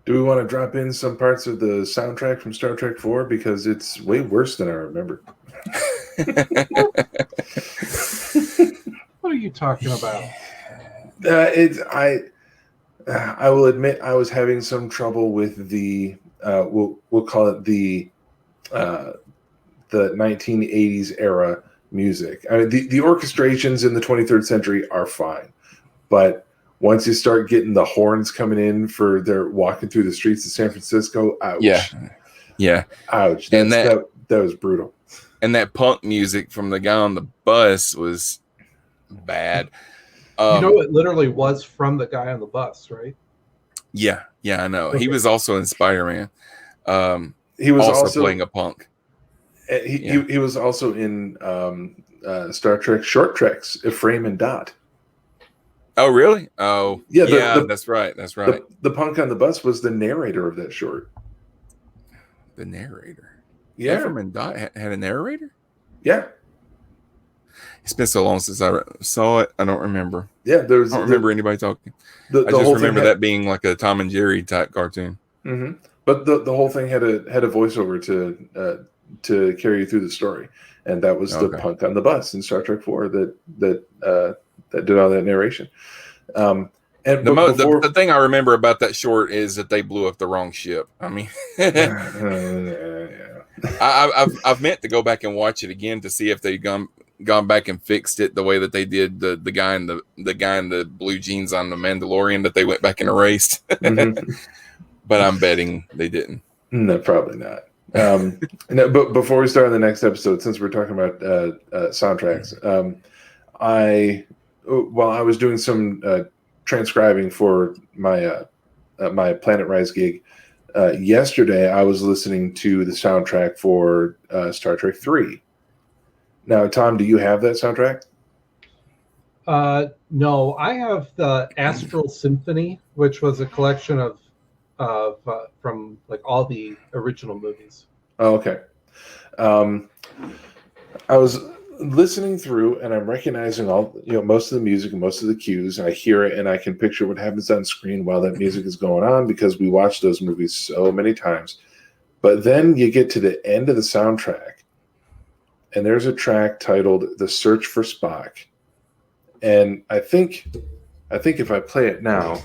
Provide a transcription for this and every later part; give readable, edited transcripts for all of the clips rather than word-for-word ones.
Do we want to drop in some parts of the soundtrack from Star Trek 4? Because it's way worse than I remember. What are you talking about? I will admit I was having some trouble with the we'll call it the 1980s era music. I mean, the orchestrations in the 23rd century are fine, but once you start getting the horns coming in for their walking through the streets of San Francisco, ouch. Yeah. Ouch. That was brutal. And that punk music from the guy on the bus was bad. It literally was from the guy on the bus, right? Yeah, I know. Okay. He was also in Spider-Man. He was also playing a punk. He was also in Star Trek Short Treks, Ephraim and Dot. Oh, really? Oh, yeah. That's right. The punk on the bus was the narrator of that short. The narrator. Yeah. Ephraim and Dot had a narrator? Yeah. It's been so long since I saw it. I don't remember. Yeah, I don't remember anybody talking. I just remember that being like a Tom and Jerry type cartoon. Mm-hmm. But the whole thing had a voiceover to carry you through the story, and that was the punk on the bus in Star Trek 4 that did all that narration. And the thing I remember about that short is that they blew up the wrong ship. I mean, I've meant to go back and watch it again to see if they'd gone back and fixed it the way that they did the guy in the blue jeans on the Mandalorian that they went back and erased. Mm-hmm. But I'm betting they didn't. No, probably not. No, but before we start on the next episode, since we're talking about soundtracks, while I was doing some transcribing for my my Planet Rise gig yesterday, I was listening to the soundtrack for Star Trek 3. Now, Tom, do you have that soundtrack? No, I have the Astral Symphony, which was a collection of from like all the original movies. Oh, okay. I was listening through, and I'm recognizing most of the music and most of the cues, and I hear it, and I can picture what happens on screen while that music is going on because we watched those movies so many times. But then you get to the end of the soundtrack, and there's a track titled "The Search for Spock," and I think if I play it now,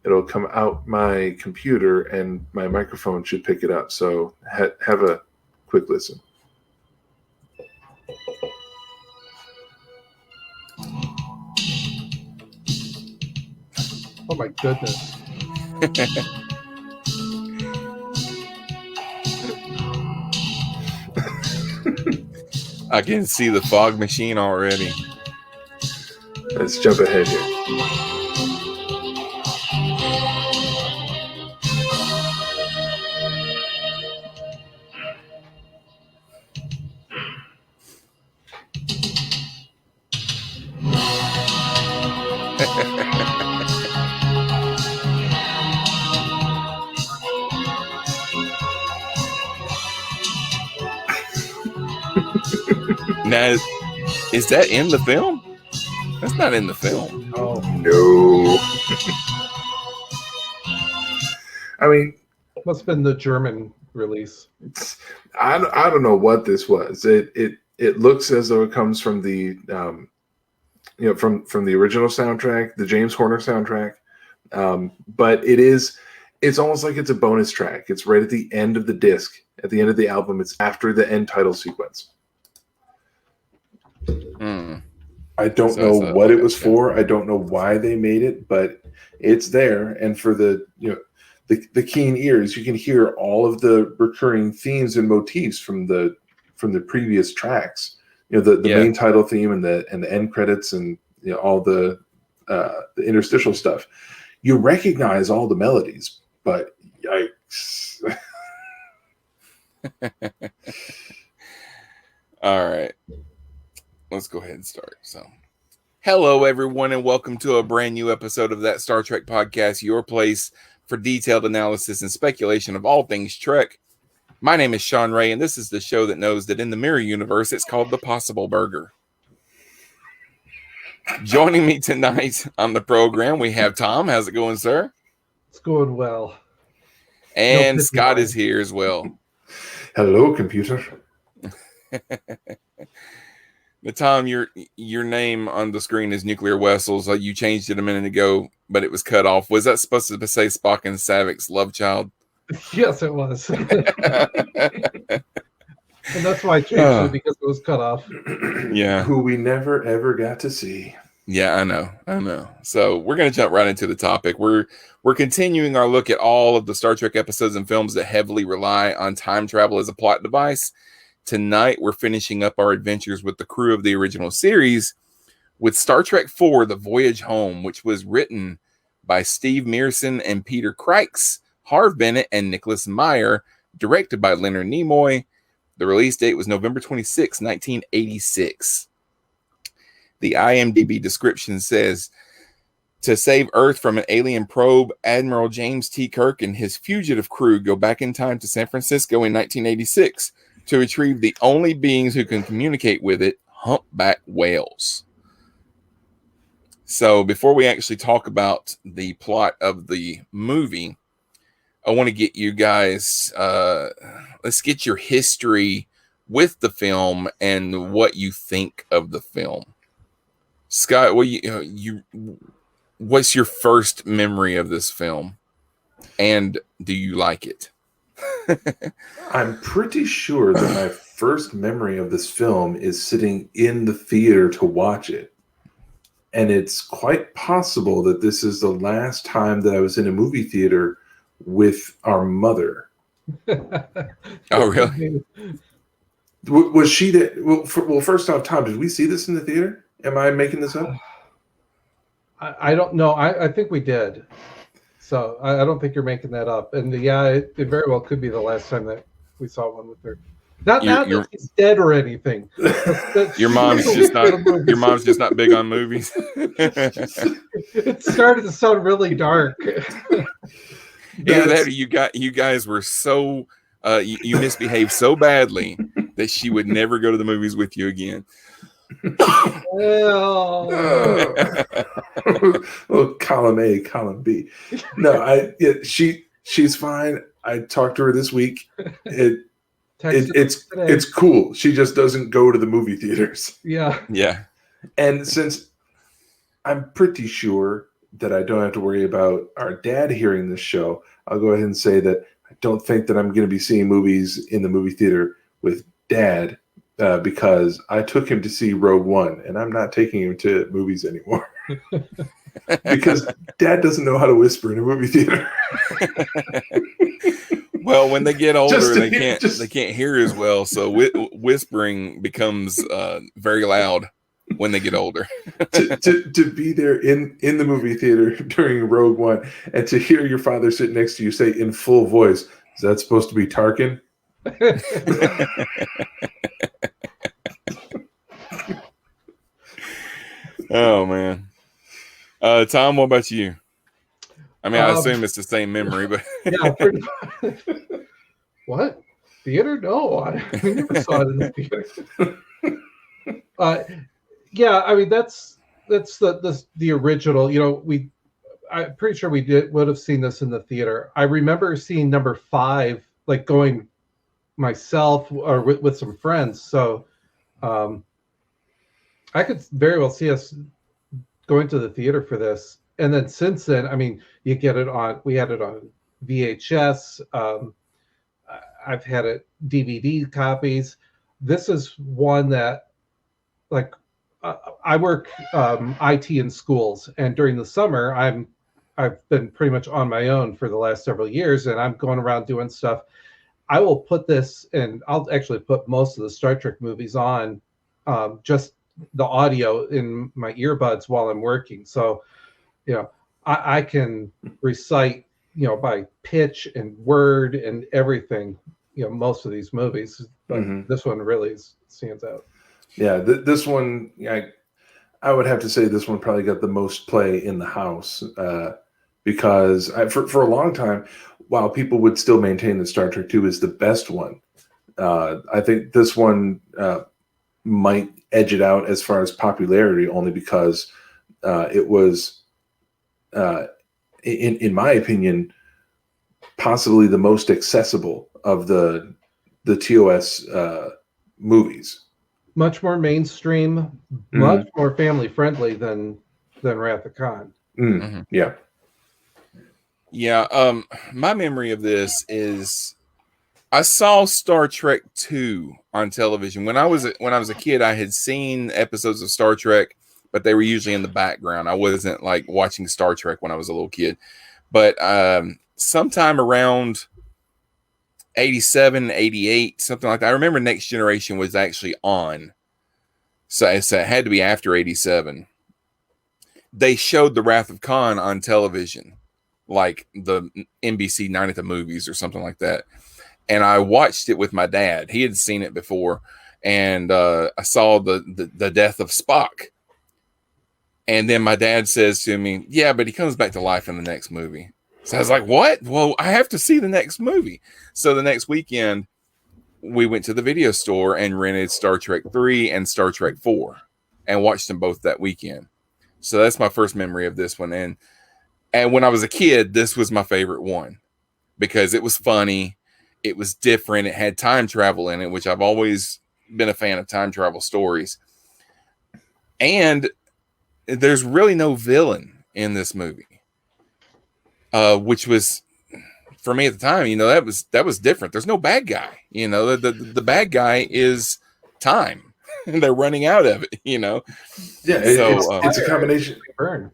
it'll come out my computer, and my microphone should pick it up. So have a quick listen. Oh my goodness. I can see the fog machine already. Let's jump ahead here. Now, is that in the film? That's not in the film. Oh no! I mean, must have been the German release. I don't know what this was. It looks as though it comes from the from the original soundtrack, the James Horner soundtrack. But it's almost like it's a bonus track. It's right at the end of the disc, at the end of the album. It's after the end title sequence. I don't know what it was for. I don't know why they made it, but it's there. And for the keen ears, you can hear all of the recurring themes and motifs from the previous tracks. The main title theme and the end credits and all the interstitial stuff. You recognize all the melodies, but yikes. All right. Let's go ahead and start. So, hello, everyone, and welcome to a brand new episode of That Star Trek Podcast, your place for detailed analysis and speculation of all things Trek. My name is Sean Ray, and this is the show that knows that in the mirror universe, it's called The Possible Burger. Joining me tonight on the program, we have Tom. How's it going, sir? It's going well. And Scott is here as well. Hello, computer. Tom, your name on the screen is Nuclear Wessels. You changed it a minute ago, but it was cut off. Was that supposed to say Spock and Savik's love child? Yes, it was. And that's why I changed it, because it was cut off. Yeah. Who we never, ever got to see. Yeah, I know. So we're going to jump right into the topic. We're continuing our look at all of the Star Trek episodes and films that heavily rely on time travel as a plot device. Tonight, we're finishing up our adventures with the crew of the original series with Star Trek IV, The Voyage Home, which was written by Steve Mearson and Peter Krikes, Harv Bennett, and Nicholas Meyer, directed by Leonard Nimoy. The release date was November 26, 1986. The IMDb description says, to save Earth from an alien probe, Admiral James T. Kirk and his fugitive crew go back in time to San Francisco in 1986 to retrieve the only beings who can communicate with it, humpback whales. So before we actually talk about the plot of the movie, I want to get you guys, let's get your history with the film and what you think of the film. Scott, what's your first memory of this film, and do you like it? I'm pretty sure that my first memory of this film is sitting in the theater to watch it. And it's quite possible that this is the last time that I was in a movie theater with our mother. Oh, really? Was she there? Well, first off, Tom, did we see this in the theater? Am I making this up? I don't know. I think we did. So I don't think you're making that up. And yeah, it very well could be the last time that we saw one with her. Not that he's dead or anything. Your mom's just not big on movies. It started to sound really dark. Either that or you guys were so you misbehaved so badly that she would never go to the movies with you again. Well, column A, column B. No, she's fine. I talked to her this week. It's cool. She just doesn't go to the movie theaters. Yeah. And since I'm pretty sure that I don't have to worry about our dad hearing this show, I'll go ahead and say that I don't think that I'm going to be seeing movies in the movie theater with Dad. Because I took him to see Rogue One, and I'm not taking him to movies anymore. Because Dad doesn't know how to whisper in a movie theater. Well, when they get older, they can't hear as well. So whispering becomes very loud when they get older. to be there in the movie theater during Rogue One, and to hear your father sit next to you say in full voice, "Is that supposed to be Tarkin?" Oh man, Tom, what about you? I mean, I assume it's the same memory, but yeah. What theater? No, we never saw it in the theater. Yeah, I mean that's the original. You know, I'm pretty sure we would have seen this in the theater. I remember seeing number 5, like going myself or with some friends. So I could very well see us going to the theater for this. And then since then, I mean, we had it on VHS. I've had it DVD copies. This is one that, like, I work IT in schools, and during the summer, I've been pretty much on my own for the last several years, and I'm going around doing stuff. I will put this, and I'll actually put most of the Star Trek movies on, just the audio in my earbuds while I'm working. So, you know, I can recite, you know, by pitch and word and everything, you know, most of these movies, but this one really stands out. Yeah, this one, I would have to say this one probably got the most play in the house, because for a long time, while people would still maintain that Star Trek II is the best one, I think this one might edge it out as far as popularity, only because it was, in my opinion, possibly the most accessible of the TOS movies. Much more mainstream, much more family friendly than Wrath of Khan. Yeah. Yeah. My memory of this is I saw Star Trek 2 on television. When I was a kid, I had seen episodes of Star Trek, but they were usually in the background. I wasn't like watching Star Trek when I was a little kid. But sometime around 87, 88, something like that. I remember Next Generation was actually on. So it had to be after 87. They showed The Wrath of Khan on television, like the NBC Night at the Movies or something like that. And I watched it with my dad. He had seen it before. And I saw the death of Spock. And then my dad says to me, yeah, but he comes back to life in the next movie. So I was like, what? Well, I have to see the next movie. So the next weekend, we went to the video store and rented Star Trek 3 and Star Trek 4 and watched them both that weekend. So that's my first memory of this one. And when I was a kid, this was my favorite one because it was funny. It was different. It had time travel in it, which I've always been a fan of time travel stories. And there's really no villain in this movie. Which was, for me at the time, that was different. There's no bad guy. The bad guy is time. They're running out of it. Yeah, so it's a combination. Burn.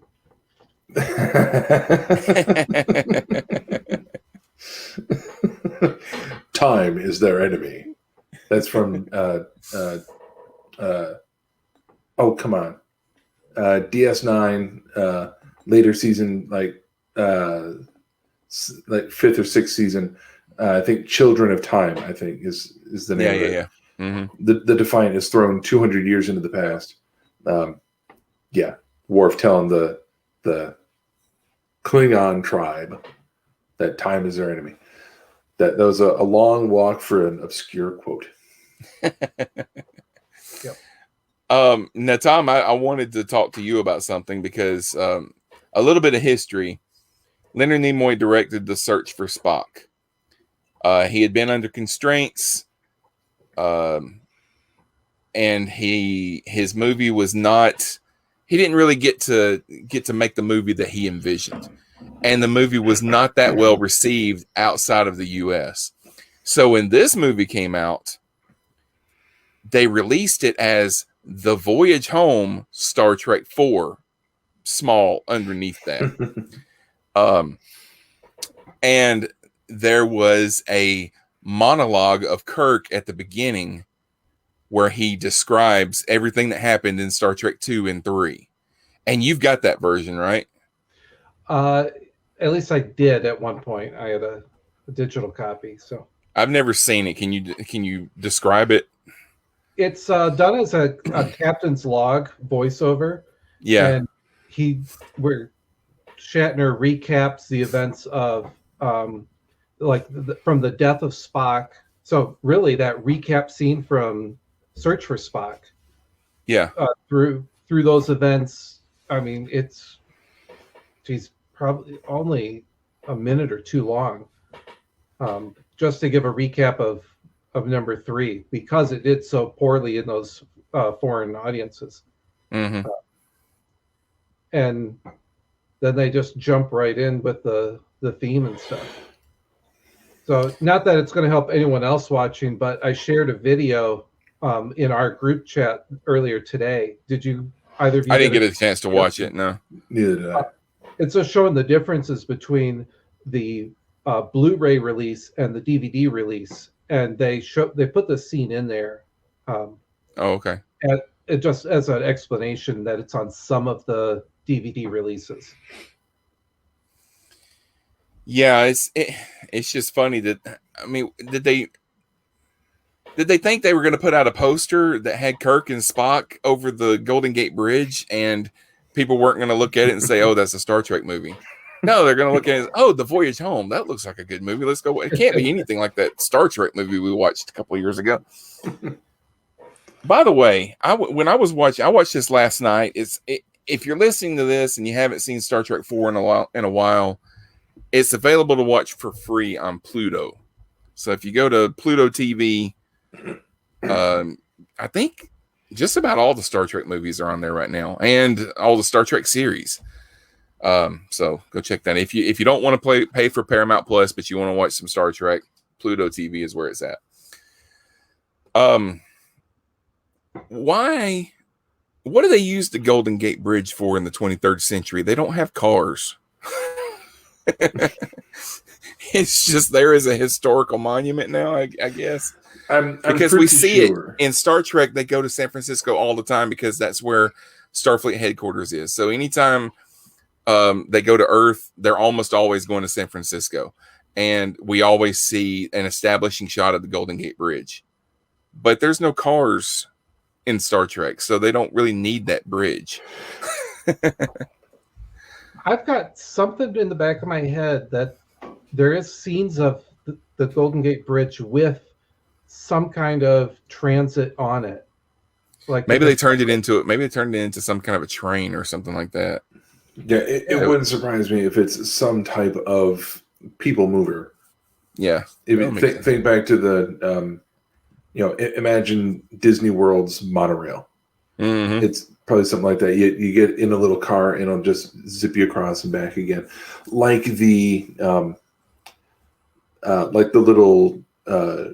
Time is their enemy. That's from oh, come on, DS9 later season, like fifth or sixth season. I think Children of Time, I think is the name of it. Yeah. Mm-hmm. The Defiant is thrown 200 years into the past. Worf telling the Klingon tribe that time is their enemy. That was a long walk for an obscure quote. Yep. Now, Tom, I wanted to talk to you about something because a little bit of history. Leonard Nimoy directed The Search for Spock. He had been under constraints, and his movie was not. He didn't really get to make the movie that he envisioned, and the movie was not that well received outside of the U.S. So when this movie came out, they released it as The Voyage Home, Star Trek 4, small underneath that. And there was a monologue of Kirk at the beginning where he describes everything that happened in Star Trek 2 and 3. And you've got that version, right? At least I did at one point. I had a digital copy. So I've never seen it. Can you describe it? It's done as a captain's log voiceover. Yeah. And where Shatner recaps the events of from the death of Spock. So really that recap scene from Search for Spock. Yeah. Through those events. I mean, she's probably only a minute or two long. Just to give a recap of number 3, because it did so poorly in those foreign audiences. Mm-hmm. And then they just jump right in with the theme and stuff. So not that it's going to help anyone else watching, but I shared a video in our group chat earlier today. Did you either of you? I didn't get a chance to watch it. No. Neither did I. It's just showing the differences between the Blu-ray release and the DVD release, and they put the scene in there. Oh, okay. And it just as an explanation that it's on some of the DVD releases. Yeah, it's just funny that, I mean, did they think they were going to put out a poster that had Kirk and Spock over the Golden Gate Bridge and people weren't going to look at it and say, oh, that's a Star Trek movie? No, they're going to look at it, oh, The Voyage Home. That looks like a good movie. Let's go. It can't be anything like that Star Trek movie we watched a couple of years ago. By the way, when I watched this last night. If you're listening to this and you haven't seen Star Trek 4 in a while, It's available to watch for free on Pluto. So if you go to Pluto TV, I think just about all the Star Trek movies are on there right now, and all the Star Trek series. So go check that. If you don't want to pay for Paramount Plus, but you want to watch some Star Trek, Pluto TV is where it's at. Why? What do they use the Golden Gate Bridge for in the 23rd century? They don't have cars. It's just there as a historical monument now, I guess. Because we see it in Star Trek. They go to San Francisco all the time because that's where Starfleet headquarters is. So anytime they go to Earth, they're almost always going to San Francisco. And we always see an establishing shot of the Golden Gate Bridge. But there's no cars in Star Trek, so they don't really need that bridge. I've got something in the back of my head that there is scenes of the Golden Gate Bridge with some kind of transit on it. Like maybe they turned it into some kind of a train or something like that. Yeah, it wouldn't surprise me if it's some type of people mover. Yeah. Think back to the imagine Disney World's monorail. Mm-hmm. It's probably something like that. You get in a little car and it'll just zip you across and back again, like the little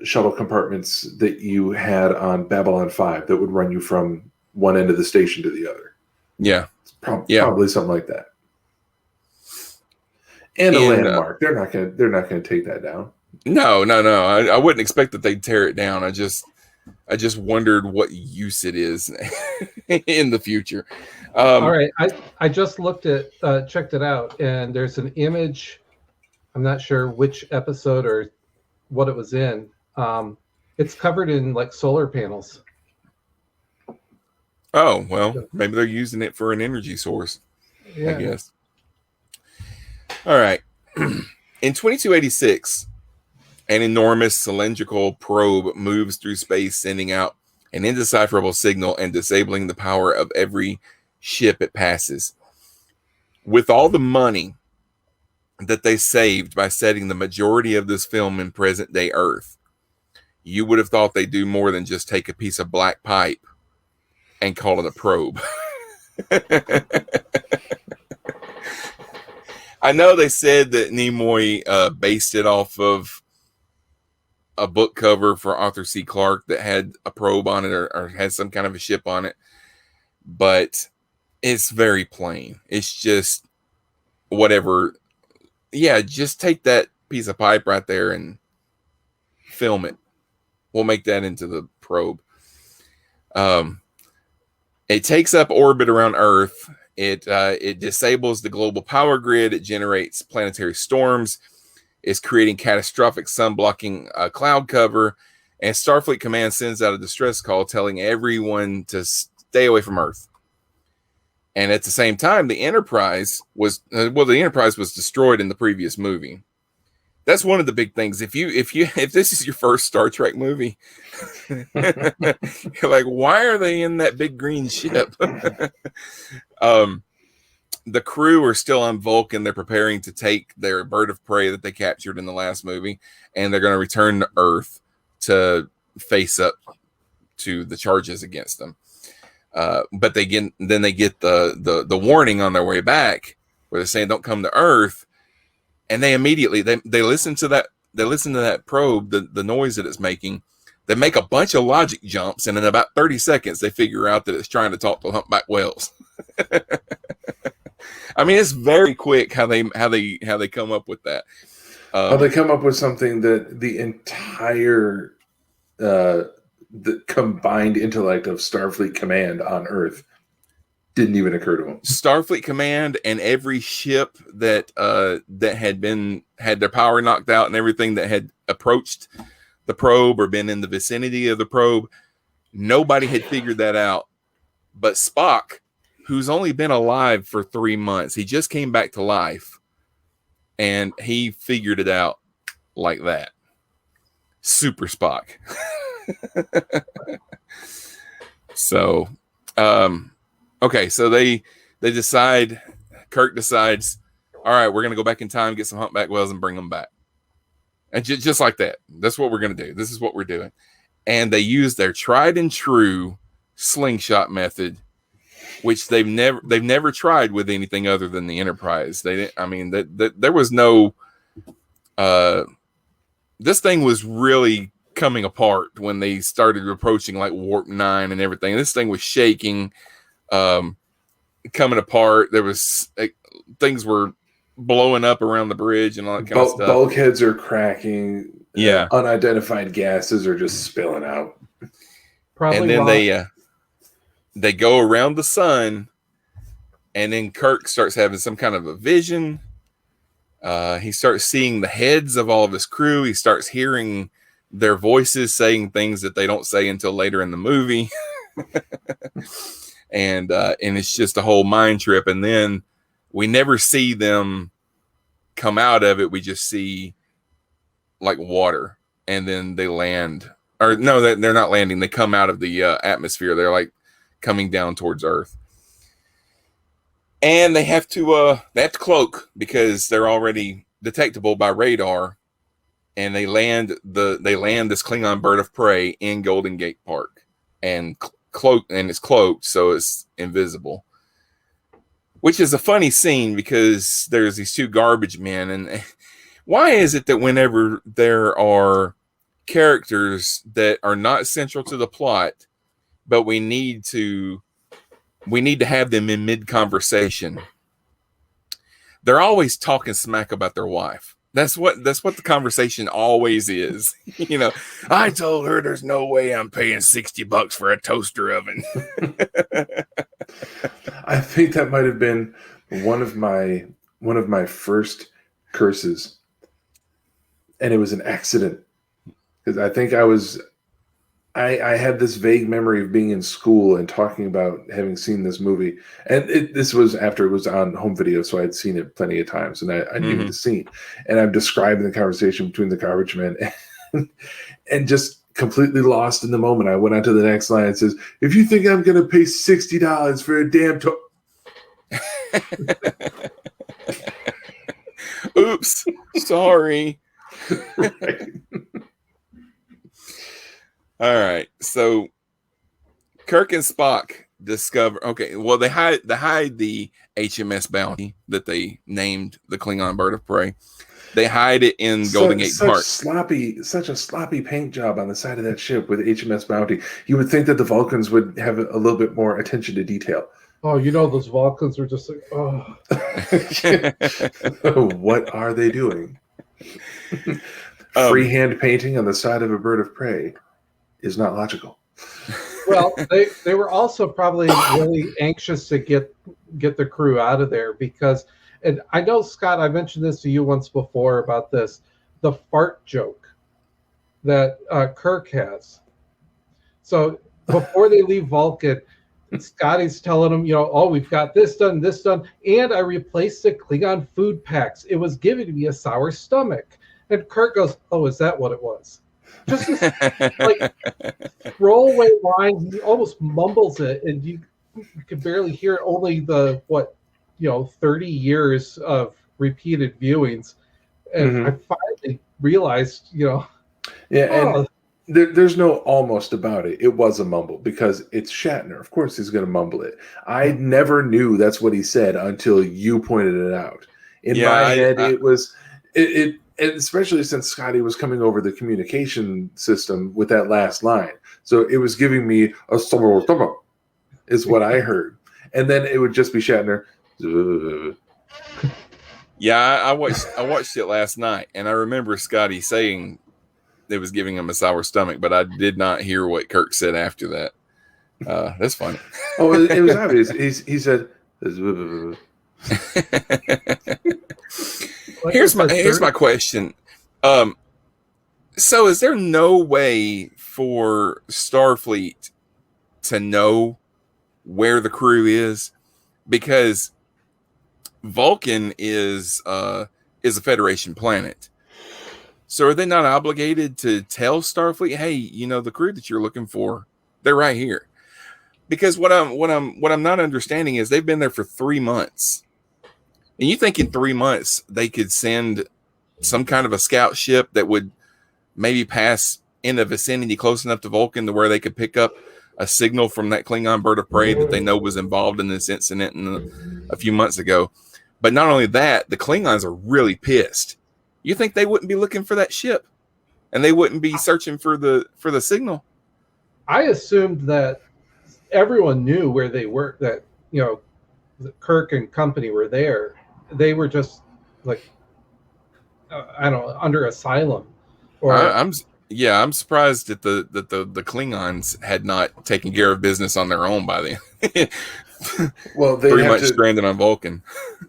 shuttle compartments that you had on Babylon 5 that would run you from one end of the station to the other. Yeah, it's probably something like that. And a landmark. They're not gonna take that down. No. I wouldn't expect that they'd tear it down. I just wondered what use it is in the future. All right, I just checked it out, and there's an image. I'm not sure which episode or what it was in. It's covered in like solar panels. Oh, well, maybe they're using it for an energy source, I guess. All right. In 2286, an enormous cylindrical probe moves through space, sending out an indecipherable signal and disabling the power of every ship it passes. With all the money that they saved by setting the majority of this film in present-day Earth, you would have thought they'd do more than just take a piece of black pipe and call it a probe. I know they said that Nimoy based it off of a book cover for Arthur C. Clarke that had a probe on it or had some kind of a ship on it, but it's very plain. It's just whatever. Yeah, just take that piece of pipe right there and film it. We'll make that into the probe. It takes up orbit around Earth. It disables the global power grid. It generates planetary storms. It's creating catastrophic sun-blocking cloud cover. And Starfleet Command sends out a distress call telling everyone to stay away from Earth. And at the same time, the Enterprise was destroyed in the previous movie. That's one of the big things. If this is your first Star Trek movie, you're like, why are they in that big green ship? The crew are still on Vulcan. They're preparing to take their bird of prey that they captured in the last movie, and they're going to return to Earth to face up to the charges against them. But they get the warning on their way back where they're saying don't come to Earth, and they immediately they listen to that probe, the noise that it's making. They make a bunch of logic jumps, and in about 30 seconds they figure out that it's trying to talk to humpback whales. I mean, it's very quick how they come up with that. They come up with something that the entire the combined intellect of Starfleet Command on Earth didn't even occur to them. Starfleet Command and every ship that had their power knocked out and everything that had approached the probe or been in the vicinity of the probe, nobody had figured that out. But Spock, who's only been alive for 3 months, he just came back to life, and he figured it out like that. Super Spock. So, okay, so they decide. Kirk decides all right, we're going to go back in time, get some humpback whales, and bring them back. And just like that. That's what we're going to do. This is what we're doing. And they use their tried and true slingshot method, which they've never tried with anything other than the Enterprise. They didn't. I mean, there was no. This thing was really coming apart when they started approaching like warp 9 and everything. This thing was shaking, coming apart. There was things were blowing up around the bridge and all that kind of stuff. Bulkheads are cracking. Yeah, unidentified gases are just spilling out. Probably and then they go around the sun, and then Kirk starts having some kind of a vision. He starts seeing the heads of all of his crew. He starts hearing their voices saying things that they don't say until later in the movie. and it's just a whole mind trip. And then we never see them come out of it. We just see like water, and then they land. Or no, they're not landing. They come out of the atmosphere. They're like coming down towards Earth. And they have to cloak because they're already detectable by radar, and they land this Klingon bird of prey in Golden Gate Park, and it's cloaked, so it's invisible. Which is a funny scene because there's these two garbage men, and why is it that whenever there are characters that are not central to the plot, but we need to have them in mid-conversation, they're always talking smack about their wife. That's what the conversation always is. You know, I told her there's no way I'm paying $60 for a toaster oven. I think that might have been one of my first curses, and it was an accident because I think I had this vague memory of being in school and talking about having seen this movie. And this was after it was on home video, so I'd seen it plenty of times, and I knew the scene. And I'm describing the conversation between the garbage men and just completely lost in the moment. I went on to the next line and says, if you think I'm going to pay $60 for a damn Oops, sorry. Right. All right, so Kirk and Spock discover. Okay, well they hide the HMS Bounty that they named the Klingon bird of prey. They hide it in Golden Gate Park. Such a sloppy paint job on the side of that ship with HMS Bounty. You would think that the Vulcans would have a little bit more attention to detail. Oh, those Vulcans are just like, oh. What are they doing? Freehand painting on the side of a bird of prey is not logical. Well, they were also probably really anxious to get the crew out of there because, and I know, Scott, I mentioned this to you once before about this, the fart joke that Kirk has. So before they leave Vulcan, Scotty's telling them, oh, we've got this done, and I replaced the Klingon food packs. It was giving me a sour stomach. And Kirk goes, oh, is that what it was? Just this, like, throwaway line. He almost mumbles it, and you can barely hear it. Only the 30 years of repeated viewings, and I finally realized, yeah, and there's no almost about it. It was a mumble because it's Shatner. Of course, he's going to mumble it. I never knew that's what he said until you pointed it out. In my head, it was it. And especially since Scotty was coming over the communication system with that last line. So it was giving me a summer is what I heard. And then it would just be Shatner. Yeah, I watched it last night, and I remember Scotty saying it was giving him a sour stomach, but I did not hear what Kirk said after that. That's funny. Oh, it was obvious. He said Here's my question. So is there no way for Starfleet to know where the crew is? Because Vulcan is a Federation planet. So are they not obligated to tell Starfleet, hey, the crew that you're looking for, they're right here? Because what I'm not understanding is they've been there for 3 months. And you think in 3 months they could send some kind of a scout ship that would maybe pass in the vicinity close enough to Vulcan to where they could pick up a signal from that Klingon bird of prey that they know was involved in this incident a few months ago. But not only that, the Klingons are really pissed. You think they wouldn't be looking for that ship, and they wouldn't be searching for the signal? I assumed that everyone knew where they were, that, you know, Kirk and company were there. They were just like, I don't know, under asylum. Or I'm surprised that the Klingons had not taken care of business on their own by then. Well, they pretty much stranded on Vulcan.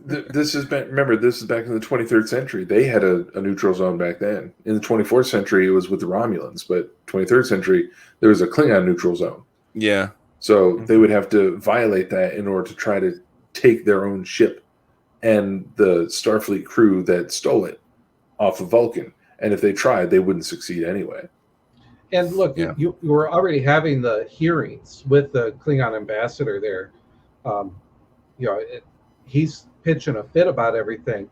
This is back in the 23rd century. They had a neutral zone back then. In the 24th century, it was with the Romulans, but 23rd century, there was a Klingon neutral zone. Yeah. So they would have to violate that in order to try to take their own ship and the Starfleet crew that stole it off of Vulcan. And if they tried, they wouldn't succeed anyway. And look, you were already having the hearings with the Klingon ambassador there. You know, he's pitching a fit about everything.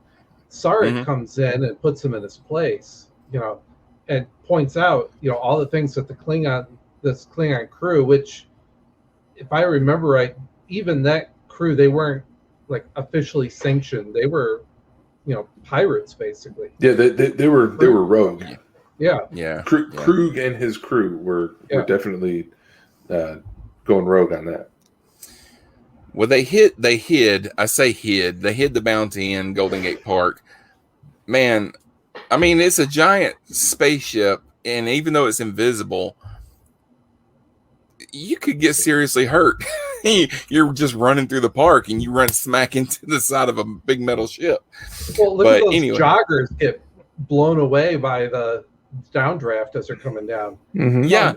Sarek comes in and puts him in his place, you know, and points out, you know, all the things that this Klingon crew, which, if I remember right, even that crew, they weren't like officially sanctioned. They were, you know, pirates basically. Yeah, they were rogue. Yeah. Krug and his crew were definitely going rogue on that. Well, they hid the bounty in Golden Gate Park. Man, I mean, it's a giant spaceship, and even though it's invisible, you could get seriously hurt. You're just running through the park and you run smack into the side of a big metal ship. Well, look at those joggers get blown away by the downdraft as they're coming down. Mm-hmm. Yeah.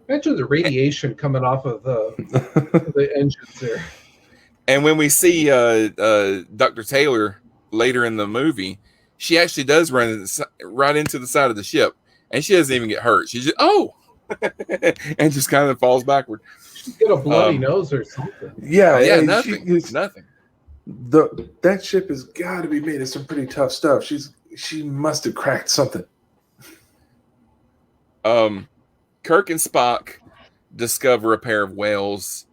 Imagine the radiation coming off of the engines there. And when we see Dr. Taylor later in the movie, she actually does run right into the side of the ship, and she doesn't even get hurt. She just and just kind of falls backward. She's got a bloody nose or something. Yeah, nothing. That ship has got to be made of some pretty tough stuff. She must have cracked something. Kirk and Spock discover a pair of whales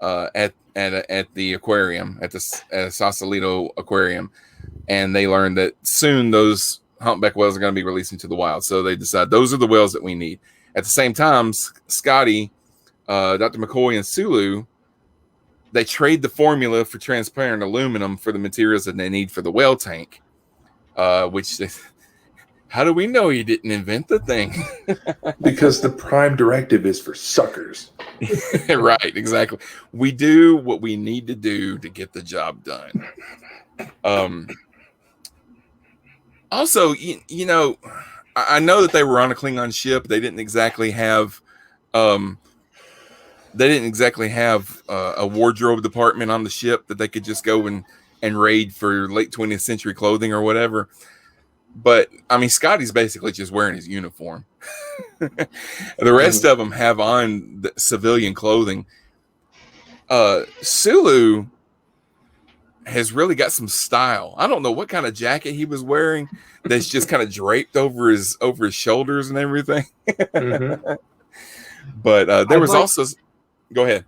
at the aquarium, at the Sausalito Aquarium, and they learn that soon those humpback whales are going to be released into the wild. So they decide those are the whales that we need. At the same time, Scotty, Dr. McCoy, and Sulu, they trade the formula for transparent aluminum for the materials that they need for the whale tank, how do we know you didn't invent the thing? Because the prime directive is for suckers. Right, exactly. We do what we need to do to get the job done. Also, you know, I know that they were on a Klingon ship. They didn't exactly have a wardrobe department on the ship that they could just go and raid for late 20th century clothing or whatever. But I mean, Scotty's basically just wearing his uniform. The rest of them have on the civilian clothing. Sulu has really got some style. I don't know what kind of jacket he was wearing that's just kind of draped over his shoulders and everything. But there was also. Go ahead.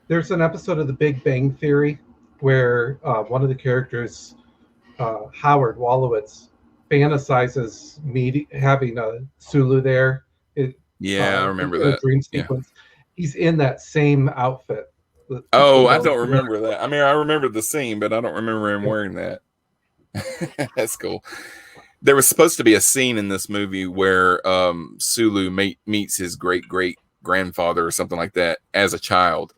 There's an episode of The Big Bang Theory where one of the characters, Howard Wolowitz, fantasizes having a Sulu there. I remember that. Dream sequence. Yeah. He's in that same outfit. I don't remember that. I mean, I remember the scene, but I don't remember him wearing that. That's cool. There was supposed to be a scene in this movie where Sulu meets his great-great-grandfather or something like that as a child.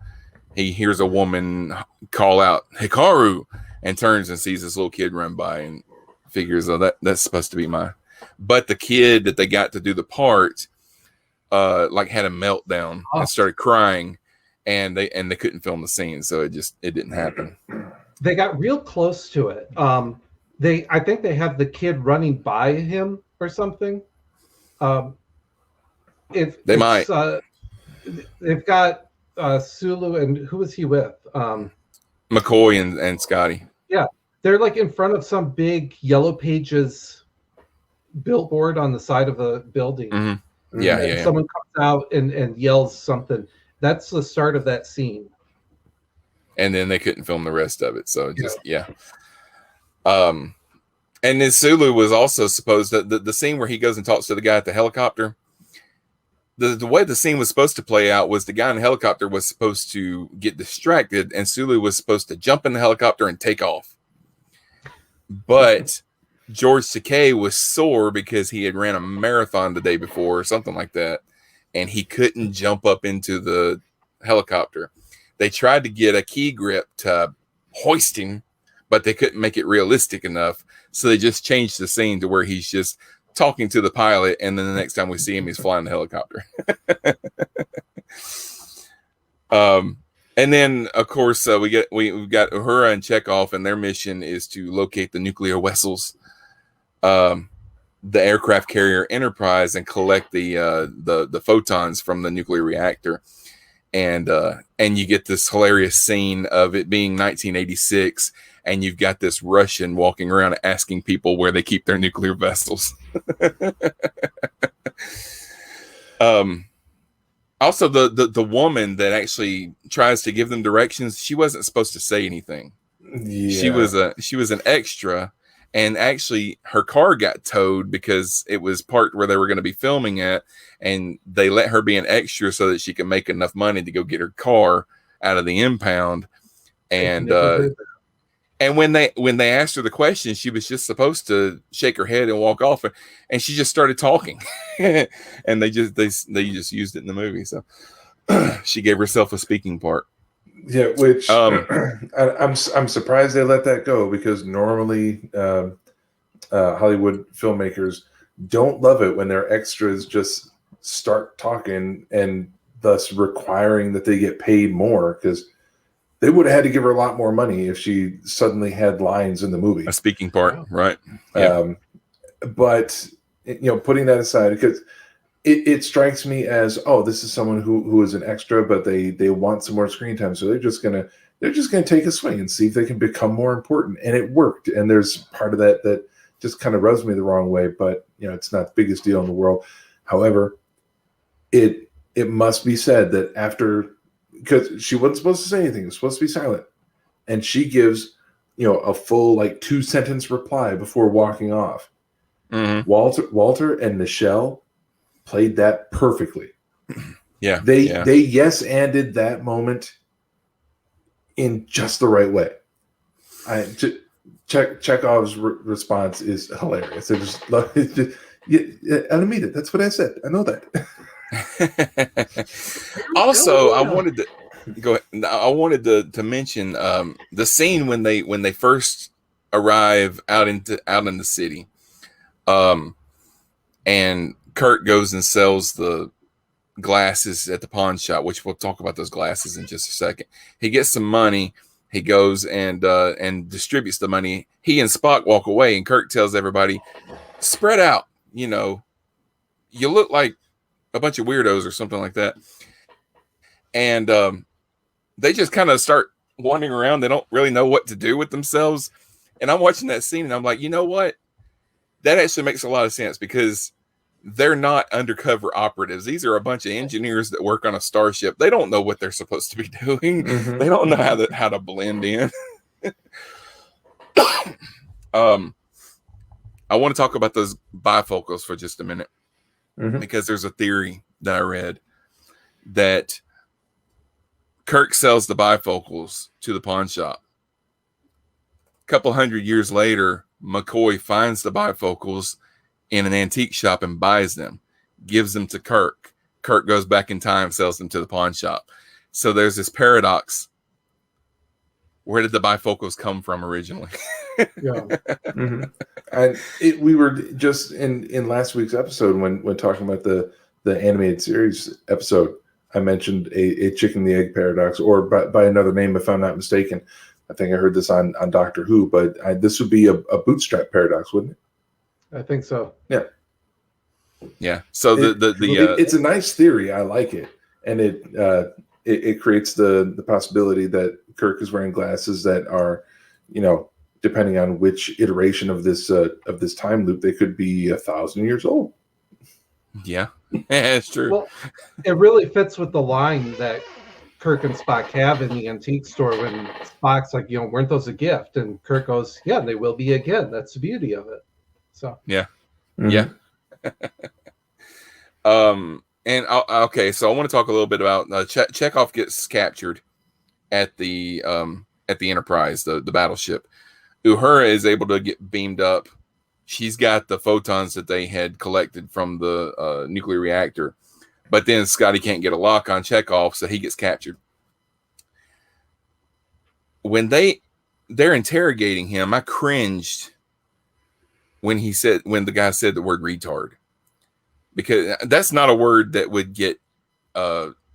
He hears a woman call out, "Hikaru," and turns and sees this little kid run by and figures, that's supposed to be but the kid that they got to do the part had a meltdown and started crying, and they couldn't film the scene, so it didn't happen. They got real close to it. I think they have the kid running by him or something. They've got Sulu, and who was he with? McCoy and Scotty. Yeah. They're like in front of some big Yellow Pages billboard on the side of a building. Mm-hmm. Yeah, And someone comes out and yells something. That's the start of that scene. And then they couldn't film the rest of it. So just, and then Sulu was also supposed to, the scene where he goes and talks to the guy at the helicopter, the way the scene was supposed to play out was the guy in the helicopter was supposed to get distracted and Sulu was supposed to jump in the helicopter and take off. But George Takei was sore because he had ran a marathon the day before or something like that. And he couldn't jump up into the helicopter. They tried to get a key grip to hoist him, but they couldn't make it realistic enough. So they just changed the scene to where he's just talking to the pilot, and then the next time we see him, he's flying the helicopter. And then, of course, we've got Uhura and Chekhov, and their mission is to locate the nuclear vessels, the aircraft carrier Enterprise, and collect the photons from the nuclear reactor. And you get this hilarious scene of it being 1986, and you've got this Russian walking around asking people where they keep their nuclear vessels. Also, the woman that actually tries to give them directions, she wasn't supposed to say anything. Yeah. She was an extra, and actually her car got towed because it was parked where they were going to be filming at, and they let her be an extra so that she could make enough money to go get her car out of the impound. And when they asked her the question, she was just supposed to shake her head and walk off, and she just started talking, and they just used it in the movie. So she gave herself a speaking part. Yeah, which I'm surprised they let that go, because normally Hollywood filmmakers don't love it when their extras just start talking and thus requiring that they get paid more, because they would have had to give her a lot more money if she suddenly had lines in the movie. A speaking part, right? Yeah. But, putting that aside, because it strikes me as, this is someone who is an extra, but they want some more screen time. So they're just gonna take a swing and see if they can become more important. And it worked. And there's part of that just kind of rubs me the wrong way, but it's not the biggest deal in the world. However, it must be said that after, because she wasn't supposed to say anything, it was supposed to be silent, and she gives a full 2-sentence reply before walking off. Mm-hmm. Walter and Nichelle played that perfectly. Yeah, they yes-anded that moment in just the right way. Chekhov's response is hilarious. I just love it. I don't mean it. That's what I said. I know that. Also, I wanted to go ahead. I wanted to mention the scene when they first arrive out in the city, and Kirk goes and sells the glasses at the pawn shop, which we'll talk about those glasses in just a second. He gets some money. He goes and distributes the money. He and Spock walk away, and Kirk tells everybody, "Spread out. You look like a bunch of weirdos," or something like that. And they just kind of start wandering around. They don't really know what to do with themselves. And I'm watching that scene and I'm like, you know what? That actually makes a lot of sense, because they're not undercover operatives. These are a bunch of engineers that work on a starship. They don't know what they're supposed to be doing. Mm-hmm. They don't know how to blend in. I want to talk about those bifocals for just a minute. Mm-hmm. Because there's a theory that I read that Kirk sells the bifocals to the pawn shop. A couple hundred years later, McCoy finds the bifocals in an antique shop and buys them, gives them to Kirk. Kirk goes back in time, sells them to the pawn shop. So there's this paradox. Where did the bifocals come from originally? Yeah. Mm-hmm. And we were just in last week's episode when talking about the animated series episode, I mentioned a chicken and the egg paradox, or by another name, if I'm not mistaken. I think I heard this on Doctor Who, but this would be a bootstrap paradox, wouldn't it? I think so. Yeah. Yeah. So it's a nice theory. I like it, and it creates the possibility that Kirk is wearing glasses that are, depending on which iteration of this time loop, they could be 1,000 years old. Yeah, it's true. Well, it really fits with the line that Kirk and Spock have in the antique store when Spock's like, weren't those a gift? And Kirk goes, yeah, they will be again. That's the beauty of it. So yeah, Mhm. yeah. And okay, so I want to talk a little bit about Chekhov gets captured at the Enterprise, the battleship. Uhura is able to get beamed up. She's got the photons that they had collected from the nuclear reactor, but then Scotty can't get a lock on Chekhov, so he gets captured. When they're interrogating him, I cringed when the guy said the word retard, because that's not a word that would get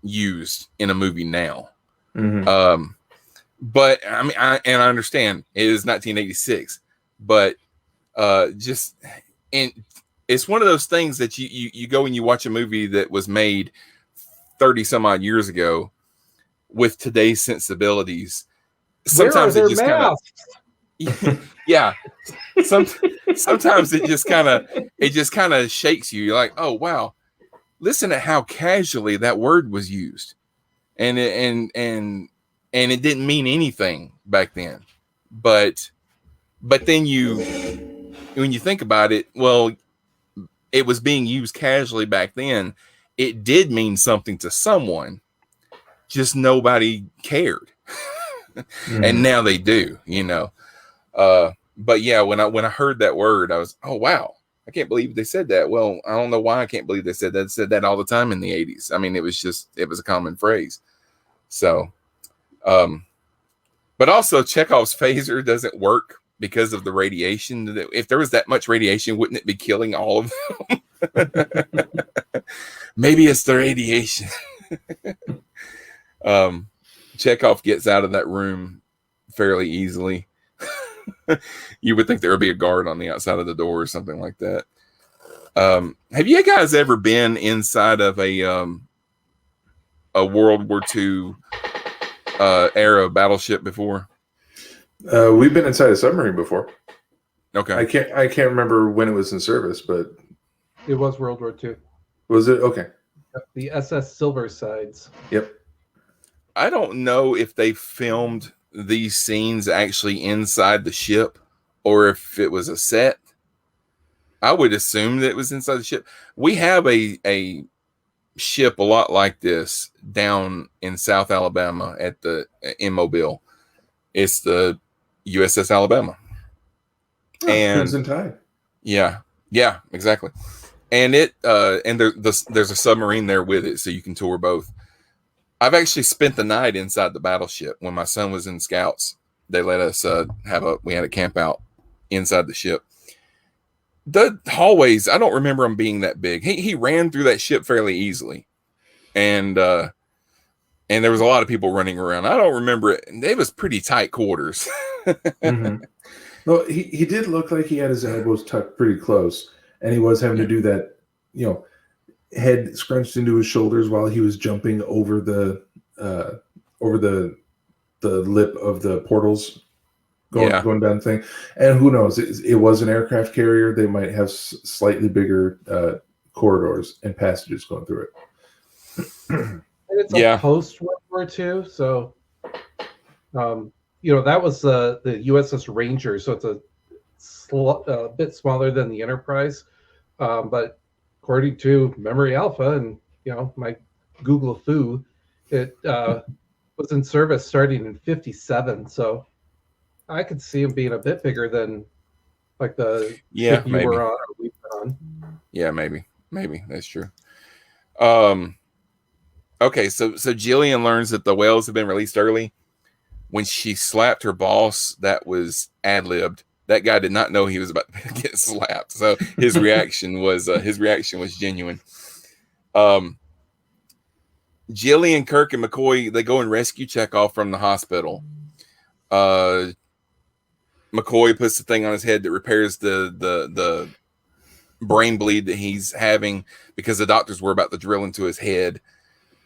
used in a movie now. Mhm. But I mean, I understand it is 1986, but it's one of those things that you go and you watch a movie that was made 30 some odd years ago with today's sensibilities. Sometimes it just kind of, yeah. Sometimes it just kind of shakes you. You're like, oh wow, listen to how casually that word was used, and it didn't mean anything back then. But then when you think about it, well, it was being used casually back then. It did mean something to someone, just nobody cared. And now they do, but yeah, when I heard that word, I was, oh wow, I can't believe they said that. Well, I don't know why I can't believe they said that. They said that all the time in the 80s. I mean, it was a common phrase. So, but also Chekhov's phaser doesn't work because of the radiation. If there was that much radiation, wouldn't it be killing all of them? Maybe it's the radiation. Chekhov gets out of that room fairly easily. You would think there would be a guard on the outside of the door or something like that. Have you guys ever been inside of a World War II era battleship before? We've been inside a submarine before. Okay. I can't remember when it was in service, but it was World War II. Was it? Okay. The SS Silversides. Yep. I don't know if they filmed these scenes actually inside the ship or if it was a set. I would assume that it was inside the ship. We have a ship a lot like this down in South Alabama in Mobile. It's the USS Alabama. And Crimson Tide. Yeah, exactly. And there's a submarine there with it, so you can tour both. I've actually spent the night inside the battleship when my son was in Scouts. They let us we had a camp out inside the ship. The hallways, I don't remember them being that big. He ran through that ship fairly easily, and there was a lot of people running around. I don't remember it. It was pretty tight quarters. Mm-hmm. Well, he did look like he had his elbows tucked pretty close, and he was having to do that, head scrunched into his shoulders while he was jumping over the lip of the portals going down the thing. And who knows, it was an aircraft carrier. They might have slightly bigger corridors and passages going through it. And it's a post World War II, so that was the USS Ranger, so it's a bit smaller than the Enterprise, but according to Memory Alpha and my Google Foo, it was in service starting in '57. So I could see him being a bit bigger than like the ship you were on or we were on. Yeah, maybe that's true. Okay, so Jillian learns that the whales have been released early. When she slapped her boss, that was ad-libbed. That guy did not know he was about to get slapped, so his reaction was genuine. Jillian, Kirk, and McCoy, they go and rescue Chekhov from the hospital. McCoy puts the thing on his head that repairs the brain bleed that he's having because the doctors were about to drill into his head,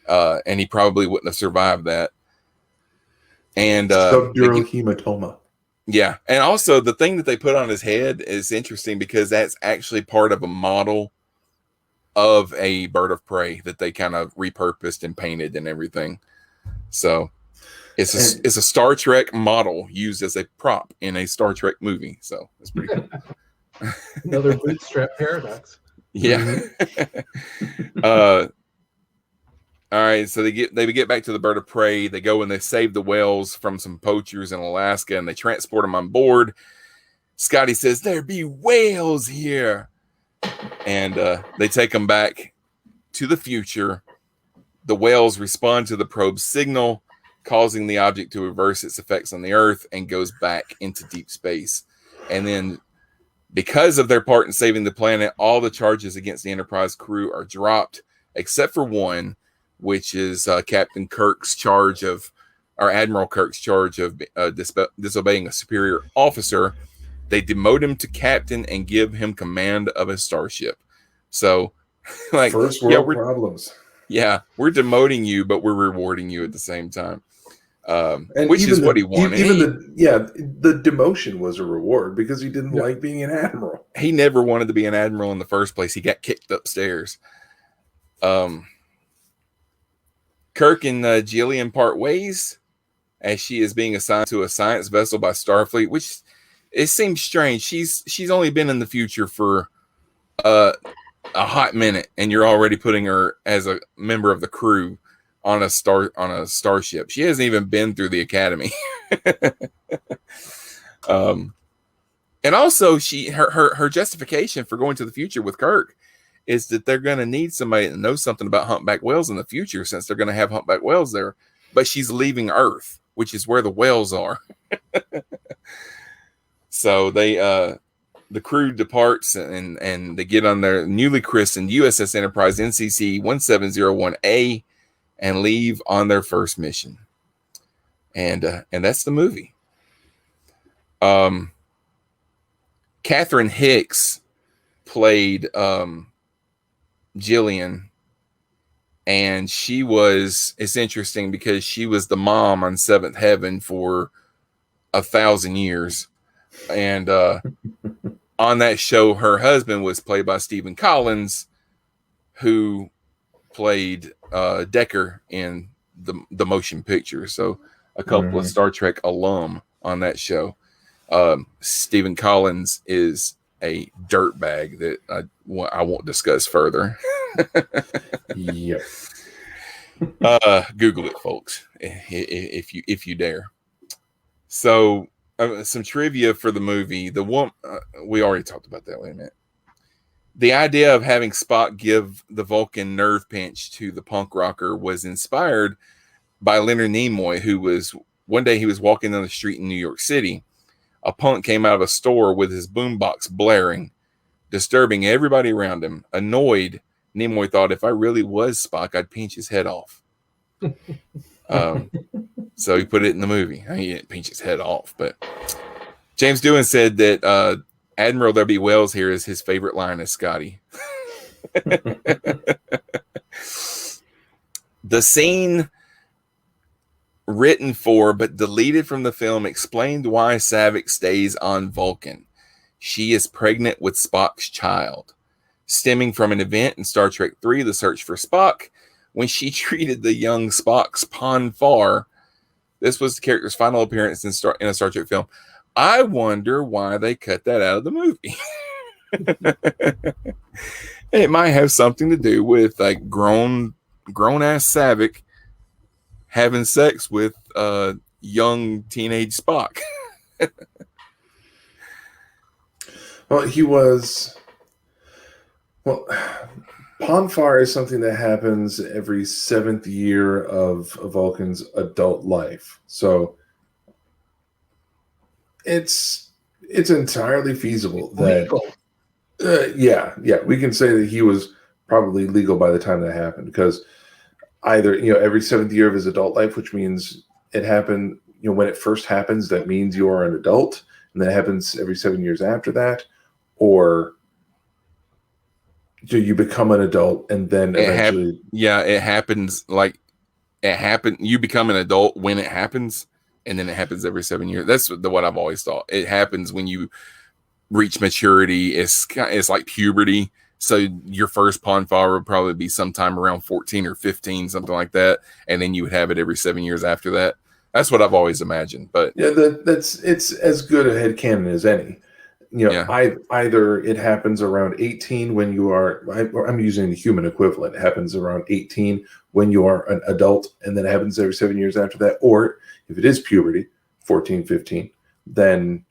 and he probably wouldn't have survived that. And subdural hematoma. Yeah, and also the thing that they put on his head is interesting because that's actually part of a model of a bird of prey that they kind of repurposed and painted and everything. So it's a Star Trek model used as a prop in a Star Trek movie. So it's pretty cool. Another bootstrap paradox. Yeah. All right, so they get back to the bird of prey. They go and they save the whales from some poachers in Alaska, and they transport them on board. Scotty says, "There be whales here," and they take them back to the future. The whales respond to the probe's signal, causing the object to reverse its effects on the Earth and goes back into deep space. And then, because of their part in saving the planet, all the charges against the Enterprise crew are dropped, except for one, which is Captain Kirk's charge of, or Admiral Kirk's charge of disobeying a superior officer. They demote him to captain and give him command of a starship. So, like, first world problems. Yeah, we're demoting you, but we're rewarding you at the same time, And which is what he wanted. The demotion was a reward because he didn't like being an admiral. He never wanted to be an admiral in the first place. He got kicked upstairs. Kirk and Jillian part ways as she is being assigned to a science vessel by Starfleet, which it seems strange. She's only been in the future for a hot minute, and you're already putting her as a member of the crew on a starship. She hasn't even been through the academy. And also her justification for going to the future with Kirk is that they're going to need somebody that knows something about humpback whales in the future, since they're going to have humpback whales there. But she's leaving Earth, which is where the whales are. So the crew departs and they get on their newly christened USS Enterprise NCC 1701A and leave on their first mission. And that's the movie. Catherine Hicks played Jillian, and it's interesting because she was the mom on Seventh Heaven for 1,000 years. And on that show, her husband was played by Stephen Collins, who played Decker in the motion picture. So a couple of Star Trek alum on that show. Stephen Collins is a dirtbag that I won't discuss further. Yep. Google it, folks, if you dare. So some trivia for the movie. The one we already talked about that. Wait a minute. The idea of having Spock give the Vulcan nerve pinch to the punk rocker was inspired by Leonard Nimoy, who was one day he was walking down the street in New York City. A punk came out of a store with his boombox blaring, disturbing everybody around him. Annoyed, Nimoy thought, if I really was Spock, I'd pinch his head off. So he put it in the movie. He didn't pinch his head off, but James Doohan said that Admiral W. Wells here is his favorite line as Scotty. The scene written for but deleted from the film explained why Saavik stays on Vulcan. She is pregnant with Spock's child, stemming from an event in Star Trek III, The Search for Spock, when she treated the young Spock's Pon farr. This was the character's final appearance in a Star Trek film. I wonder why they cut that out of the movie. It might have something to do with like grown ass Saavik having sex with young teenage Spock. Pon farr is something that happens every 7th year of a Vulcan's adult life. So it's entirely feasible that we can say that he was probably legal by the time that happened, because either every 7th year of his adult life, which means it happened when it first happens, that means you are an adult, and then it happens every 7 years after that, or do you become an adult and then eventually it happens like it happened, you become an adult when it happens, and then it happens every 7 years. That's what I've always thought. It happens when you reach maturity. It's like puberty. So your first pawn fall would probably be sometime around 14 or 15, something like that, and then you would have it every 7 years after that. That's what I've always imagined. But yeah, it's as good a headcanon as any. Either it happens around 18 when you are, I'm using the human equivalent, it happens around 18 when you are an adult, and then it happens every 7 years after that. Or if it is puberty, 14, 15, then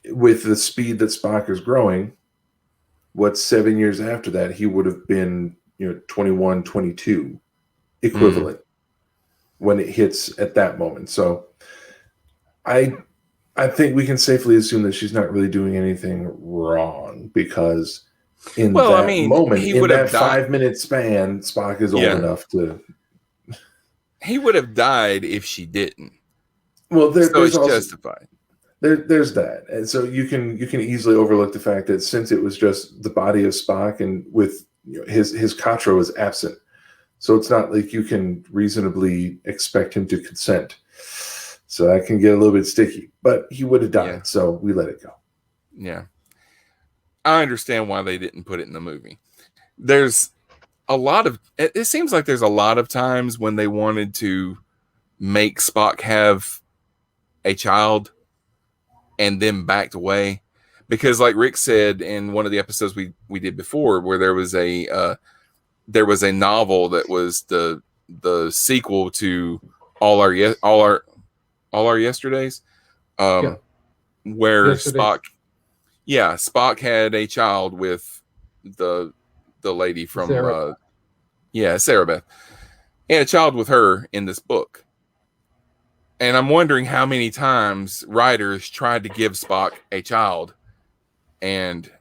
with the speed that Spock is growing, what's 7 years after that, he would have been 21, 22 equivalent when it hits at that moment. So I think we can safely assume that she's not really doing anything wrong, because in moment, in that 5 minute span, Spock is old enough to. He would have died if she didn't. Well, so it's also justified. There's that, and so you can easily overlook the fact that since it was just the body of Spock, and with his Katra was absent, so it's not like you can reasonably expect him to consent. So that can get a little bit sticky, but he would have died, so we let it go. Yeah. I understand why they didn't put it in the movie. There's a lot of, it seems like there's a lot of times when they wanted to make Spock have a child and then backed away. Because like Rick said in one of the episodes we did before, where there was a novel that was the sequel to All Our Yesterdays, where Yesterdays. Spock had a child with the lady from Sarah Beth. He had a child with her in this book, and I'm wondering how many times writers tried to give Spock a child, and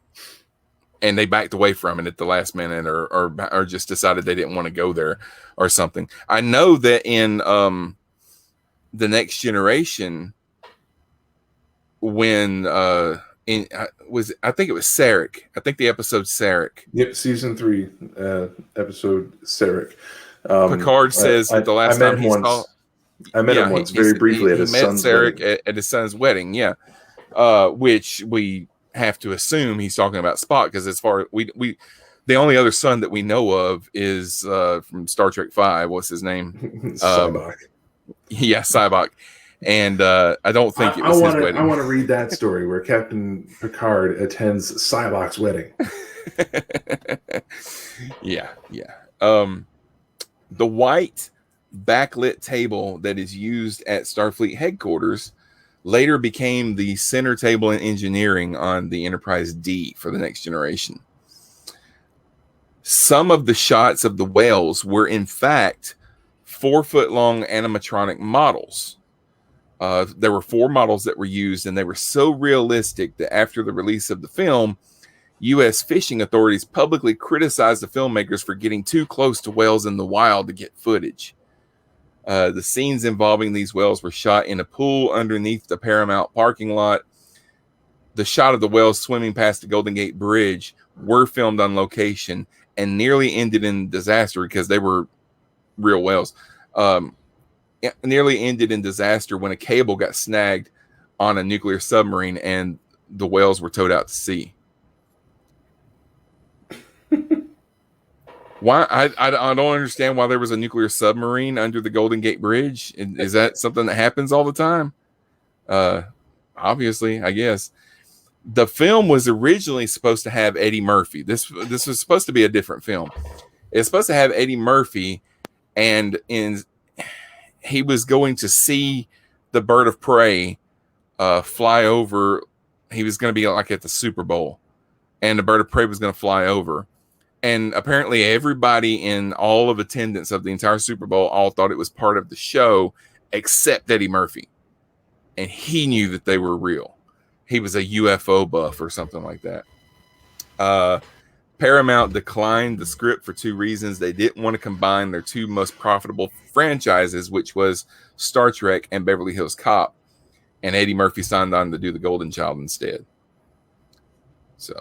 they backed away from it at the last minute, or just decided they didn't want to go there or something. I know that in The Next Generation, when I think it was Sarek. I think the episode Sarek. Yep, season 3, episode Sarek. Picard says that the last time he saw, I met him once, very briefly, at his son's wedding. At his son's wedding. Yeah, which we have to assume he's talking about Spock, because as far we the only other son that we know of is from Star Trek V. What's his name? Sybok. Yeah, Sybok. And I don't think it was his wedding. I want to read that story where Captain Picard attends Sybok's wedding. Yeah. The white backlit table that is used at Starfleet headquarters later became the center table in engineering on the Enterprise D for The Next Generation. Some of the shots of the whales were, in fact, 4-foot-long animatronic models. There were 4 models that were used, and they were so realistic that after the release of the film, U.S. fishing authorities publicly criticized the filmmakers for getting too close to whales in the wild to get footage. The scenes involving these whales were shot in a pool underneath the Paramount parking lot. The shot of the whales swimming past the Golden Gate Bridge were filmed on location and nearly ended in disaster, because they were real whales. Nearly ended in disaster when a cable got snagged on a nuclear submarine and the whales were towed out to sea. Why? I don't understand why there was a nuclear submarine under the Golden Gate Bridge. Is that something that happens all the time? Obviously, I guess. The film was originally supposed to have Eddie Murphy. This was supposed to be a different film. It's supposed to have Eddie Murphy, and he was going to see the bird of prey fly over. He was going to be like at the Super Bowl, and the bird of prey was going to fly over. And apparently everybody in all of attendance of the entire Super Bowl all thought it was part of the show, except Eddie Murphy. And he knew that they were real. He was a UFO buff or something like that. Paramount declined the script for 2 reasons. They didn't want to combine their 2 most profitable franchises, which was Star Trek and Beverly Hills Cop. And Eddie Murphy signed on to do The Golden Child instead. So,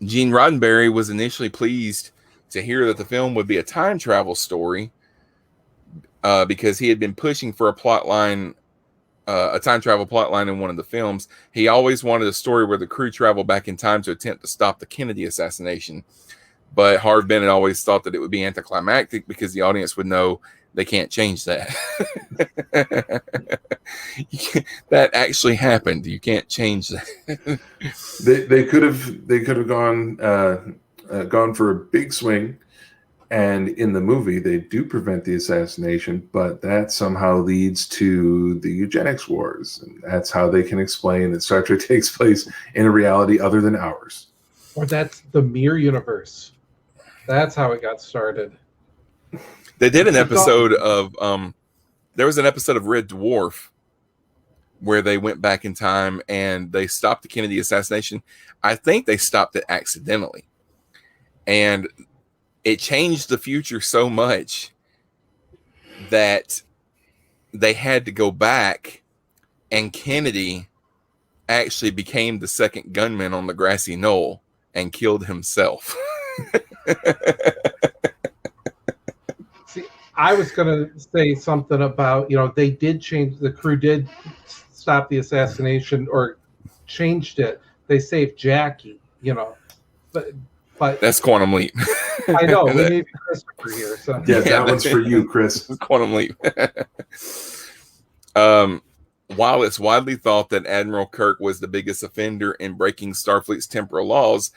Gene Roddenberry was initially pleased to hear that the film would be a time travel story because he had been pushing for a plot line, a time travel plot line in one of the films. He always wanted a story where the crew traveled back in time to attempt to stop the Kennedy assassination. But Harv Bennett always thought that it would be anticlimactic because the audience would know they can't change that. That actually happened. You can't change that. They could have gone for a big swing, and in the movie they do prevent the assassination, but that somehow leads to the eugenics wars, and that's how they can explain that Star Trek takes place in a reality other than ours. Or that's the mirror universe. That's how it got started. They did an episode of there was an episode of Red Dwarf where they went back in time and they stopped the Kennedy assassination. I think they stopped it accidentally. And it changed the future so much that they had to go back, and Kennedy actually became the second gunman on the grassy knoll and killed himself. See, I was going to say something about, they did change, the crew did stop the assassination or changed it. They saved Jackie, but that's Quantum Leap. I know, we need Christopher here. So. Yeah, that one's for you, Chris. Quantum Leap. While it's widely thought that Admiral Kirk was the biggest offender in breaking Starfleet's temporal laws,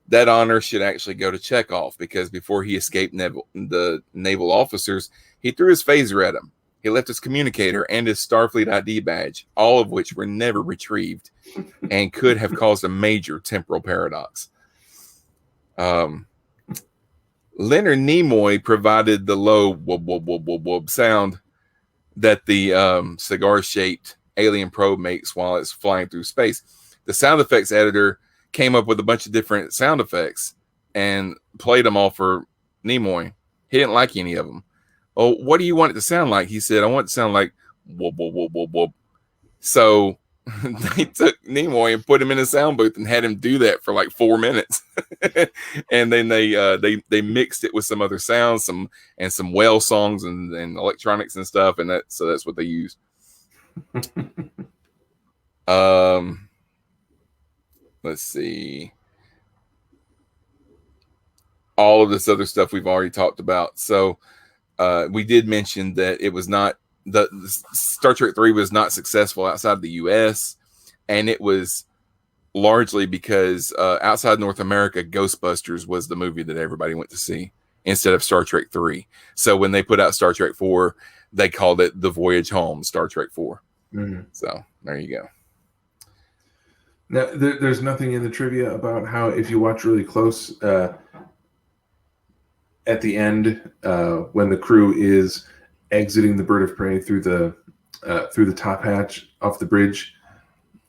that honor should actually go to Chekhov, because before he escaped the naval officers, he threw his phaser at him. He left his communicator and his Starfleet ID badge, all of which were never retrieved and could have caused a major temporal paradox. Leonard Nimoy provided the low wub, wub, wub, wub, wub sound that the cigar-shaped alien probe makes while it's flying through space. The sound effects editor came up with a bunch of different sound effects and played them all for Nimoy. He didn't like any of them. Oh, what do you want it to sound like? He said, I want it to sound like whoop, whoop, whoop, whoop, whoop. So they took Nimoy and put him in a sound booth and had him do that for like 4 minutes. And then they mixed it with some other sounds, some whale songs and electronics and stuff. And so that's what they used. Let's see. All of this other stuff we've already talked about. So we did mention that it was not the Star Trek 3 was not successful outside the US, and it was largely because outside North America, Ghostbusters was the movie that everybody went to see instead of Star Trek 3. So when they put out Star Trek 4, they called it the Voyage Home Star Trek 4. Mm-hmm. So there you go. Now, there's nothing in the trivia about how, if you watch really close, at the end, when the crew is exiting the bird of prey through the top hatch off the bridge,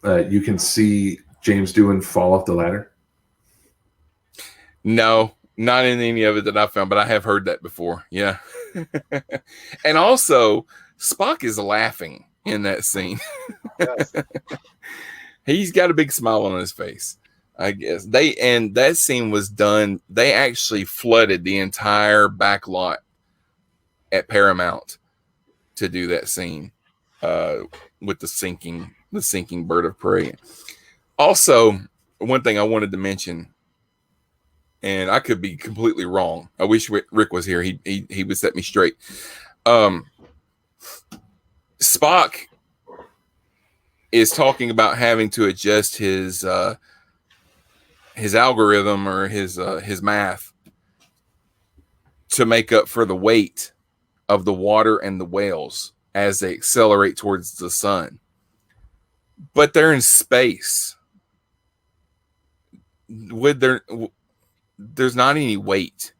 you can see James Doohan fall off the ladder. No, not in any of it that I found, but I have heard that before. Yeah. And also, Spock is laughing in that scene. Yes. He's got a big smile on his face, I guess. That scene was done. They actually flooded the entire back lot at Paramount to do that scene with the sinking bird of prey. Also, one thing I wanted to mention, and I could be completely wrong. I wish Rick was here. He would set me straight. Spock is talking about having to adjust his algorithm or his math to make up for the weight of the water and the whales as they accelerate towards the sun. But they're in space. There's not any weight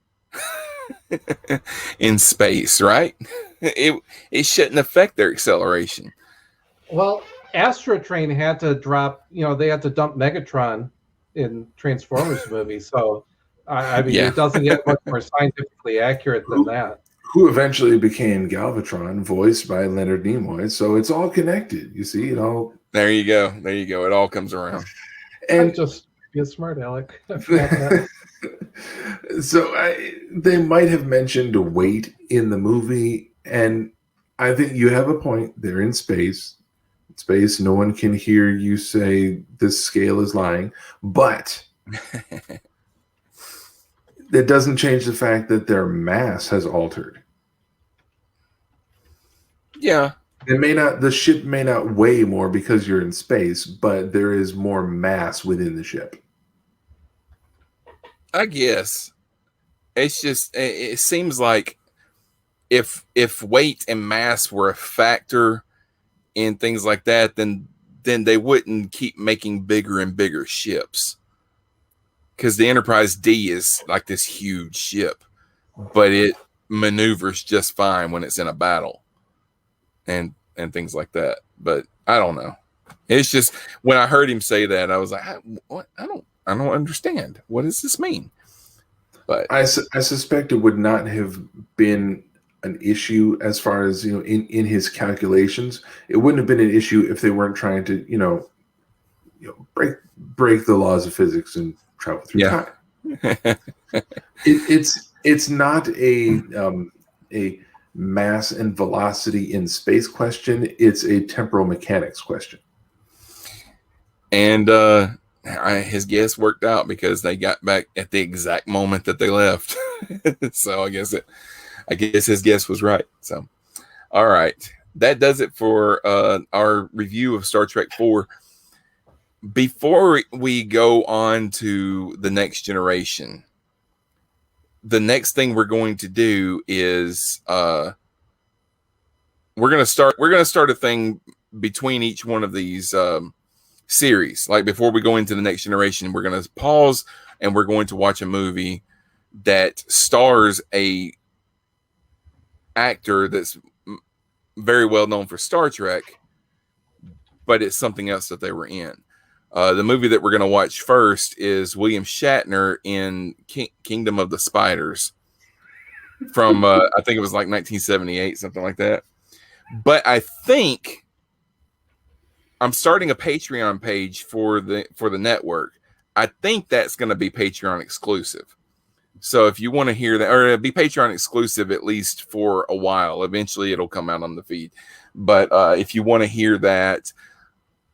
in space, right? It shouldn't affect their acceleration. Well, Astrotrain had to drop, they had to dump Megatron in Transformers movie. So, It doesn't get much more scientifically accurate than that. Who eventually became Galvatron, voiced by Leonard Nimoy. So it's all connected. You see, it all. There you go. It all comes around. And just be smart, Alec. So they might have mentioned weight in the movie And I think you have a point. They're in space. Space, no one can hear you say this scale is lying, but that doesn't change the fact that their mass has altered. Yeah. The ship may not weigh more because you're in space, but there is more mass within the ship. I guess it's just, it seems like if weight and mass were a factor in things like that, then they wouldn't keep making bigger and bigger ships, because the Enterprise D is like this huge ship, but it maneuvers just fine when it's in a battle and things like that. But I don't know. It's just, when I heard him say that, I was like, what? I don't understand. What does this mean? But I suspect it would not have been an issue as far as, in his calculations. It wouldn't have been an issue if they weren't trying to, break the laws of physics and travel through time. It's not a mass and velocity in space question. It's a temporal mechanics question. And his guess worked out, because they got back at the exact moment that they left. So I guess his guess was right. So, all right, that does it for our review of Star Trek 4. Before we go on to the Next Generation, the next thing we're going to do is we're going to start a thing between each one of these series. Like, before we go into the Next Generation, we're going to pause and we're going to watch a movie that stars a actor that's very well known for Star Trek, but it's something else that they were in. The movie that we're going to watch first is William Shatner in Kingdom of the Spiders from I think it was like 1978, something like that. But I think I'm starting a Patreon page for the network. I think that's going to be Patreon exclusive. So if you want to hear that, or be Patreon exclusive at least for a while, eventually it'll come out on the feed. But if you want to hear that,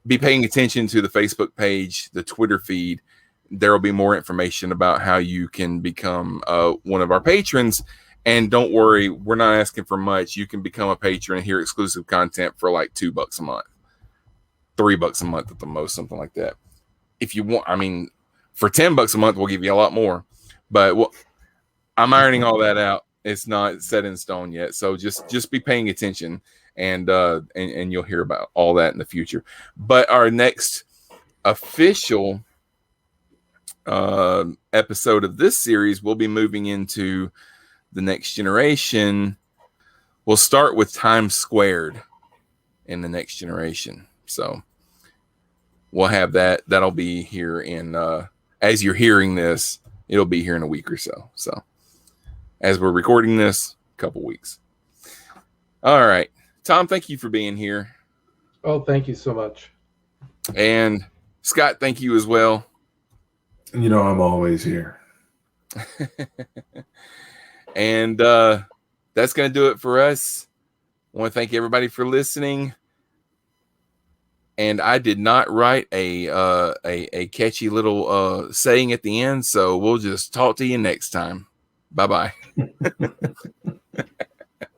be paying attention to the Facebook page, the Twitter feed. There will be more information about how you can become one of our patrons. And don't worry, we're not asking for much. You can become a patron and hear exclusive content for like $2 a month, $3 a month at the most, something like that. If you want, for $10 a month, we'll give you a lot more. But I'm ironing all that out. It's not set in stone yet. So just be paying attention, and you'll hear about all that in the future. But our next official episode of this series, we'll be moving into the Next Generation. We'll start with Time Squared in the Next Generation. So we'll have that. That'll be here in, as you're hearing this, it'll be here in a week or so. So as we're recording this, a couple weeks. All right. Tom, thank you for being here. Oh, thank you so much. And Scott, thank you as well. I'm always here. And that's going to do it for us. I want to thank everybody for listening. And I did not write a catchy little saying at the end, so we'll just talk to you next time. Bye-bye.